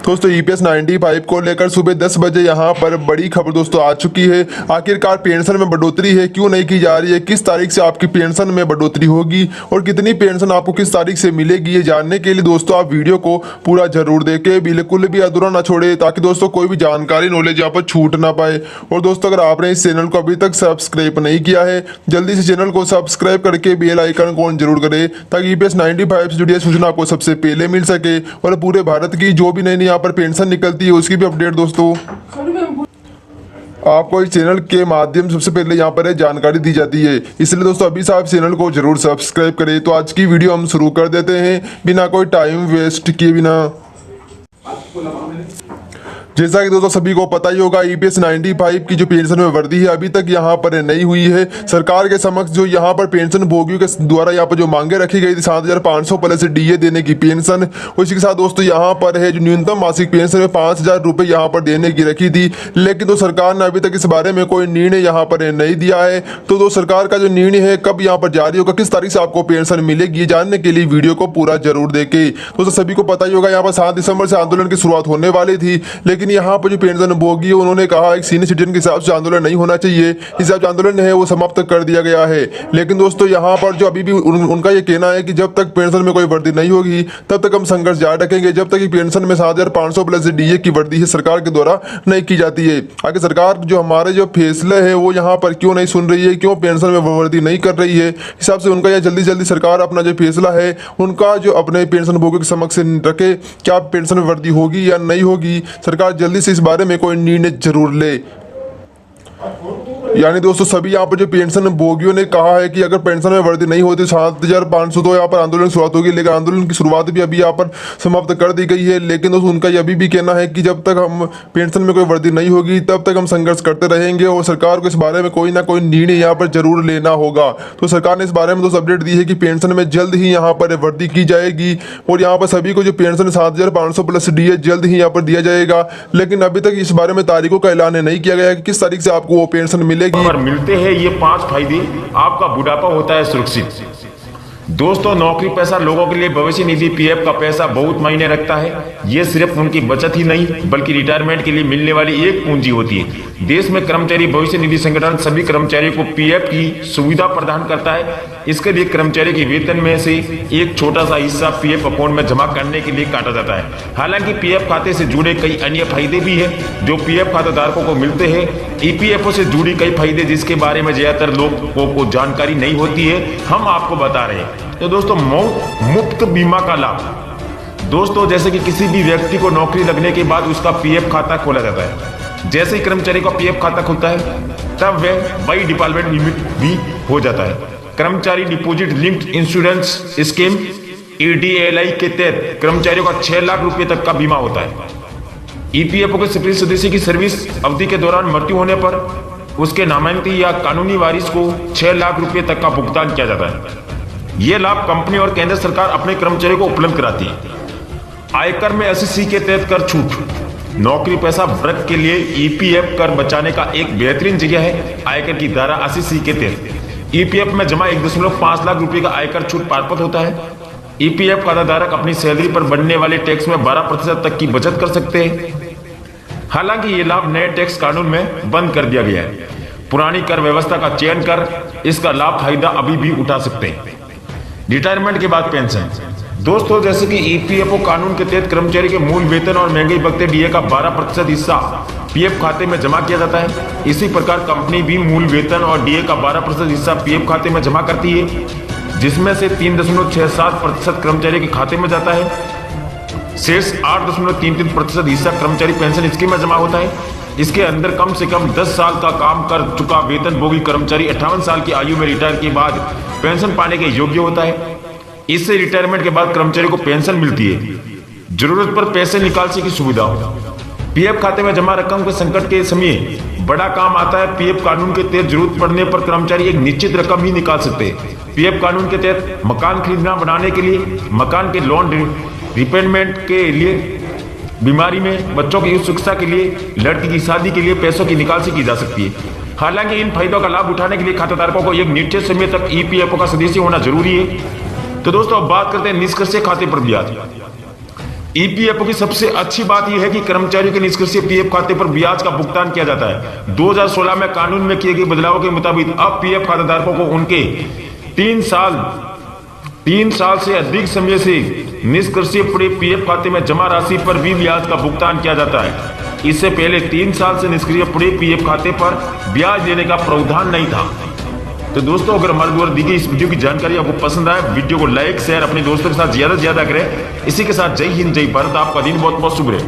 दोस्तों ईपीएस 95 को लेकर सुबह 10 बजे यहाँ पर बड़ी खबर दोस्तों आ चुकी है। आखिरकार पेंशन में बढ़ोतरी है, क्यों नहीं की जा रही है, किस तारीख से आपकी पेंशन में बढ़ोतरी होगी और कितनी पेंशन आपको किस तारीख से मिलेगी, ये जानने के लिए दोस्तों आप वीडियो को पूरा जरूर देखें, बिल्कुल भी अधूरा ना छोड़े, ताकि दोस्तों कोई भी जानकारी नॉलेज यहाँ पर छूट ना पाए। और दोस्तों अगर आपने इस चैनल को अभी तक सब्सक्राइब नहीं किया है, जल्दी से चैनल को सब्सक्राइब करके बेल आइकन को ऑन जरूर करें, ताकि ईपीएस 95 से जुड़ी सूचना आपको सबसे पहले मिल सके और पूरे भारत की जो भी नई यहाँ पर पेंशन निकलती है उसकी भी अपडेट दोस्तों आपको इस चैनल के माध्यम से सबसे पहले यहाँ पर जानकारी दी जाती है। इसलिए दोस्तों अभी से आप चैनल को जरूर सब्सक्राइब करें। तो आज की वीडियो हम शुरू कर देते हैं बिना कोई टाइम वेस्ट किए बिना। जैसा कि दोस्तों सभी को पता ही होगा, ईपीएस 95 की जो पेंशन में वृद्धि है अभी तक यहाँ पर नहीं हुई है। सरकार के समक्ष जो यहाँ पर पेंशन भोगियों के द्वारा यहाँ पर जो मांगे रखी गई थी 7,500 प्लस डीए देने की पेंशन, उसी के साथ दोस्तों यहाँ पर है जो न्यूनतम मासिक पेंशन में 5,000 रुपये यहाँ पर देने की रखी थी। लेकिन तो सरकार ने अभी तक इस बारे में कोई निर्णय यहाँ पर नहीं दिया है। तो सरकार का जो निर्णय है कब यहाँ पर जारी होगा, किस तारीख से आपको पेंशन मिलेगी, ये जानने के लिए वीडियो को पूरा जरूर देखें। दोस्तों सभी को पता ही होगा यहाँ पर 7 दिसंबर से आंदोलन की शुरुआत होने वाली थी, लेकिन यहाँ पर जो पेंशन भोगी उन्होंने कहा एक सीनियर सिटीजन के हिसाब से आंदोलन नहीं होना चाहिए, इस हिसाब से आंदोलन है वो समाप्त कर दिया गया है। लेकिन दोस्तों यहाँ पर जो अभी भी उनका ये कहना है कि जब तक पेंशन में कोई वृद्धि नहीं होगी तब तक हम संघर्ष जारी रखेंगे, जब तक पेंशन में 7,500 प्लस डीए की वृद्धि है सरकार के द्वारा नहीं की जाती है। आगे सरकार जो हमारे जो फैसले है वो यहाँ पर क्यों नहीं सुन रही है, क्यों पेंशन में वृद्धि नहीं कर रही है, हिसाब से उनका यह जल्दी सरकार अपना जो फैसला है उनका जो अपने पेंशन भोगियों के समक्ष रखे, क्या पेंशन में वृद्धि होगी या नहीं होगी, सरकार जल्दी से इस बारे में कोई निर्णय जरूर ले। यानी दोस्तों सभी यहाँ पर जो पेंशन भोगियों ने कहा है कि अगर पेंशन में वृद्धि नहीं होती 7,500 तो यहाँ पर आंदोलन शुरुआत होगी, लेकिन आंदोलन की शुरुआत भी अभी यहाँ पर समाप्त कर दी गई है। लेकिन दोस्तों उनका यह अभी भी कहना है कि जब तक हम पेंशन में कोई वृद्धि नहीं होगी तब तक हम संघर्ष करते रहेंगे और सरकार को इस बारे में कोई ना कोई निर्णय यहाँ पर जरूर लेना होगा। तो सरकार ने इस बारे में दोस्तों अपडेट दी है कि पेंशन में जल्द ही यहाँ पर वृद्धि की जाएगी और यहाँ पर सभी को जो पेंशन 7,500 प्लस डीए जल्द ही यहाँ पर दिया जाएगा। लेकिन अभी तक इस बारे में तारीखों का ऐलान नहीं किया गया है कि किस तारीख से आपको वो पेंशन मिलेगी। पर मिलते हैं ये 5 फायदे, आपका बुढ़ापा होता है सुरक्षित। दोस्तों नौकरी पैसा लोगों के लिए भविष्य निधि पीएफ का पैसा बहुत मायने रखता है। ये सिर्फ उनकी बचत ही नहीं बल्कि रिटायरमेंट के लिए मिलने वाली एक पूंजी होती है। देश में कर्मचारी भविष्य निधि संगठन सभी कर्मचारियों को पीएफ की सुविधा प्रदान करता है। इसके लिए कर्मचारी के वेतन में से एक छोटा सा हिस्सा पीएफ अकाउंट में जमा करने के लिए काटा जाता है। हालांकि पीएफ खाते से जुड़े कई अन्य फायदे भी हैं जो पीएफ खाताधारकों को मिलते हैं। ईपीएफओ से जुड़ी कई फायदे जिसके बारे में ज्यादातर लोगों को जानकारी नहीं होती है, हम आपको बता रहे हैं। तो दोस्तों मुफ्त बीमा का लाभ। दोस्तों जैसे कि किसी भी व्यक्ति को नौकरी लगने के बाद उसका पीएफ खाता खोला जाता है। जैसे ही कर्मचारी का पीएफ खाता खुलता है तब वह बाई डिपार्टमेंट लिमिट भी हो जाता है। कर्मचारी deposit linked insurance scheme EDLI के तहत कर्मचारियों का 6 लाख रुपए तक का बीमा होता है। ईपीएफओ के सक्रिय सदस्य की सर्विस अवधि के दौरान मृत्यु होने पर उसके नामांकित या कानूनी वारिस को 6 लाख रुपए तक का भुगतान किया जाता है। यह लाभ कंपनी और केंद्र सरकार अपने कर्मचारियों को उपलब्ध कराती है। आयकर में 80C के तहत कर छूट। नौकरी पैसा वर्ग के लिए ईपीएफ कर बचाने का एक बेहतरीन जगह है। आयकर की धारा 80C के तहत ईपीएफ में जमा 1.5 लाख रुपए का आयकर छूट प्राप्त होता है। ईपीएफ खाताधारक अपनी सैलरी पर बनने वाले टैक्स में 12% तक की बचत कर सकते हैं। हालांकि ये लाभ नए टैक्स कानून में बंद कर दिया गया है। पुरानी कर व्यवस्था का चयन कर इसका लाभ फायदा अभी भी उठा सकते हैं। रिटायरमेंट के बाद पेंशन। दोस्तों जैसे कि ईपीएफओ कानून के तहत कर्मचारी के मूल वेतन और महंगाई भत्ते डीए का 12% हिस्सा पीएफ खाते में जमा किया जाता है। इसी प्रकार कंपनी भी मूल वेतन और डीए का 12% हिस्सा पीएफ खाते में जमा करती है, जिसमें से 3.67% कर्मचारी के खाते में जाता है। शेष 8.33% हिस्सा कर्मचारी पेंशन स्कीम में जमा होता है। इसके अंदर कम से कम 10 साल का काम कर चुका वेतन भोगी कर्मचारी 58 साल की आयु में रिटायर के बाद पेंशन पाने के योग्य होता है। इससे रिटायरमेंट के बाद कर्मचारी को पेंशन मिलती है। जरूरत पर पैसे निकालने की सुविधा हो। पीएफ खाते में जमा रकम के संकट के समय बड़ा काम आता है। पीएफ कानून के तहत जरूरत पड़ने पर कर्मचारी एक निश्चित रकम ही निकाल सकते हैं। पीएफ कानून के तहत मकान खरीदना बनाने के लिए, मकान के लोन रिपेमेंट के लिए, बीमारी में, बच्चों की उच्च शिक्षा के लिए, लड़की की शादी के लिए पैसों की निकासी की जा सकती है। हालांकि इन फायदों का लाभ उठाने के लिए खाताधारकों को एक निश्चित समय तक ईपीएफओ का सदस्य होना जरूरी है। तो दोस्तों अब बात करते हैं निष्क्रिय खाते पर ब्याज। ईपीएफओ की सबसे अच्छी बात यह है कि कर्मचारियों के निष्क्रिय पीएफ खाते पर ब्याज का भुगतान किया जाता है। 2016 में कानून में किए गए बदलावों के मुताबिक अब पीएफ खातेदारों को उनके 3 साल से अधिक समय से निष्क्रिय पड़े पीएफ खाते में जमा राशि पर भी ब्याज का भुगतान किया जाता है। इससे पहले 3 साल से निष्क्रिय पड़े पीएफ खाते पर ब्याज देने का प्रावधान नहीं था। तो दोस्तों, अगर हमारे द्वारा दी गई इस वीडियो की जानकारी आपको पसंद आए, वीडियो को लाइक शेयर अपने दोस्तों के साथ ज्यादा से ज्यादा करें। इसी के साथ जय हिंद जय भारत। आपका दिन बहुत बहुत शुभ रहे।